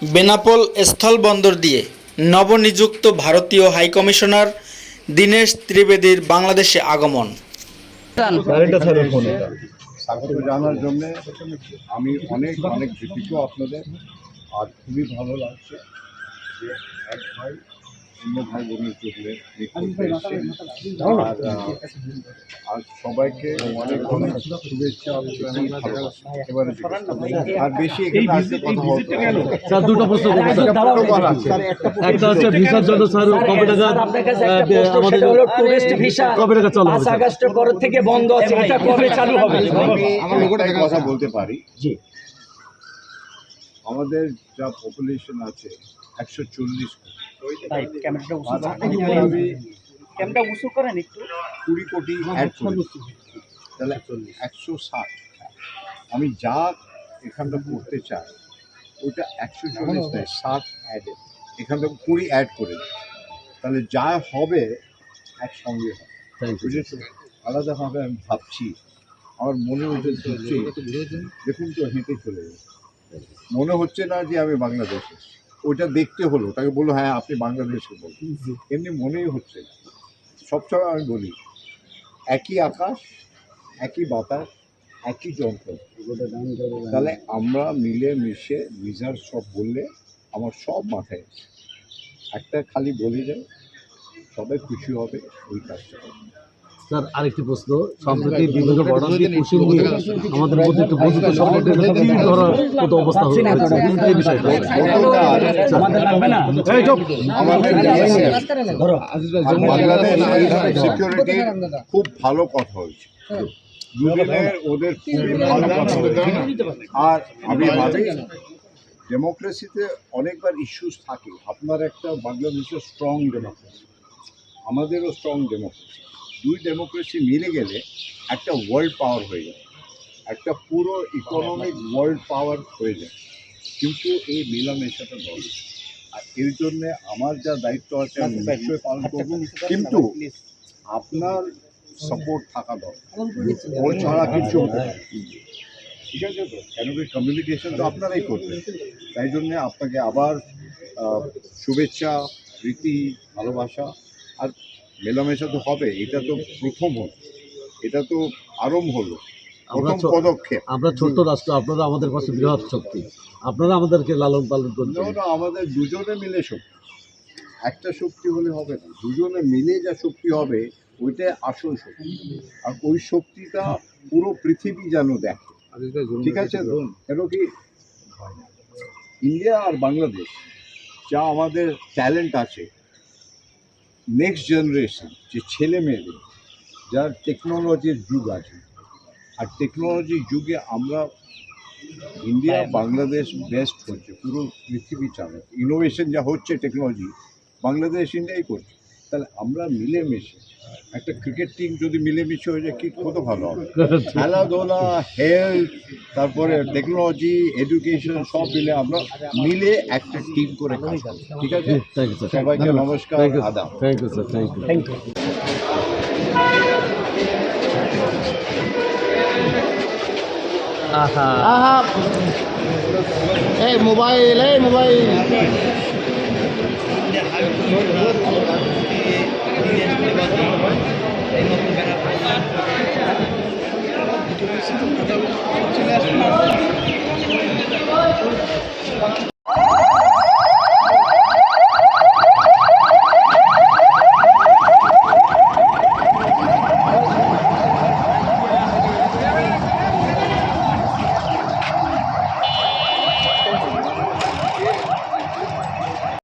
বেনাপোল স্থলবন্দর দিয়ে নবনিযুক্ত ভারতীয় হাইকমিশনার দীনেশ ত্রিবেদীর বাংলাদেশে আগমন। স্বাগত জানার জন্য আমি অনেক অনেক কৃতজ্ঞ আপনাদের। আর খুবই ভালো লাগছে যে এক ভাই অন্য ভাই বোনের চোখে আর সবাইকে অনেক অনেক শুভেচ্ছা এবং ভালোবাসা। এবারে আর বেশি এখানে আসতে কথা বলতে স্যার দুটো প্রশ্ন করব স্যার। একটা হচ্ছে ভিসার জন্য স্যার কবে টাকা আমাদের টুরিস্ট ভিসা কবে টাকা চালু হবে? 5 আগস্টের পর থেকে বন্ধ আছে, এটা কবে চালু হবে? আমি একটা কথা বলতে পারি, জি আমাদের যা পপুলেশন আছে 140 ক্যামেরাটা উঁচু করেন একটু, 20 কোটি অ্যাড করেছি, তাহলে 160। আমি যা এখানটা করতে চাই ওইটা 140 নয়, 60 অ্যাডে এখান থেকে 20 অ্যাড করে দিই, তাহলে যা হবে একসঙ্গে হবে। বুঝেছো? আলাদাভাবে আমি ভাবছি, আমার মনে হচ্ছে দেখুন তো হেঁটে চলে যাবে, মনে হচ্ছে না যে আমি বাংলাদেশে। ওইটা দেখতে হলো, তাকে বললো হ্যাঁ আপনি বাংলাদেশে বলুন, এমনি মনেই হচ্ছে না। সবসময় আমি বলি একই আকাশ, একই বাতাস, একই যন্ত্র, তাহলে আমরা মিলে মিশে ভিসার সব বললে আমার সব মাথায় আছে। একটা খালি বলে যায় সবাই খুশি হবে, ওই কাজটা হবে। স্যার আরেকটি প্রশ্ন, সম্প্রতি বিভিন্ন বর্ডার দিয়ে পুষি নিয়ে আমাদের মধ্যে একটু বন্ধুত্ব সম্পর্কের ধরার মতো অবস্থা হচ্ছে এই বিষয়টা বাংলাদেশ সিকিউরিটি খুব ভালো কথা হয়েছে, দুদিনের ওদের খুবই ভালো কথা হয়েছে। আর আমি ভাবি ডেমোক্রেসিতে অনেকবার ইস্যুস থাকে, আপনার একটা বাংলাদেশের স্ট্রং ডেমোক্রেসি, আমাদেরও স্ট্রং ডেমোক্রেসি, দুই ডেমোক্রেসি মিলে গেলে একটা ওয়ার্ল্ড পাওয়ার হয়ে যায়, একটা পুরো ইকোনমিক ওয়ার্ল্ড পাওয়ার হয়ে যায়। কিন্তু এই মেলামেশাটা দরকার, আর এর জন্যে আমার যা দায়িত্ব আছে আমি নিশ্চয়ই পালন করবো, কিন্তু আপনার সাপোর্ট থাকা দরকার, ওর ছাড়া কিছু হতে পারে। ঠিক আছে তো? কেন কি কমিউনিকেশন তো আপনারাই করবেন, তাই জন্যে আপনাকে আবার শুভেচ্ছা, প্রীতি, ভালোবাসা। আর মেলামেশা তো হবে, এটা তো প্রথম হলো, এটা তো আরম্ভ হলো, প্রথম পদক্ষেপ। আমরা ছোট্ট রাষ্ট্র, আপনারা আমাদের পাশে বৃহৎ শক্তি, আপনারা আমাদেরকে লালন পালন করছেন। না, আমাদের দুজনে মিলে শক্তি, একটা শক্তি হলে হবে না, দুজনে মিলে যা শক্তি হবে ওইটাই আসল শক্তি। আর ওই শক্তিটা পুরো পৃথিবী যেন দেখে, ঠিক আছে তো? কেন কি ইন্ডিয়া আর বাংলাদেশ যা আমাদের ট্যালেন্ট আছে, নেক্সট জেনারেশন যে ছেলে মেয়েদের যার টেকনোলজির যুগ আছে, আর টেকনোলজির যুগে আমরা ইন্ডিয়া বাংলাদেশ বেস্ট হচ্ছে, পুরো পৃথিবী চালাচ্ছে, ইনোভেশন যা হচ্ছে টেকনোলজি বাংলাদেশ ইন্ডিয়াই করছে। তাহলে আমরা মিলেমিশে একটা ক্রিকেট টিম যদি মিলেমিশে হয়ে যায় কি কত ভালো হবে। খেলাধুলা, হেলথ, তারপরে টেকনোলজি, এডুকেশন সব মিলে আমরা মিলে একটা টিম করে কাজ করব। ঠিক আছে? সবাইকে নমস্কার, আদাব। Thank you sir, thank you. এই মোবাইল চলে আসুন।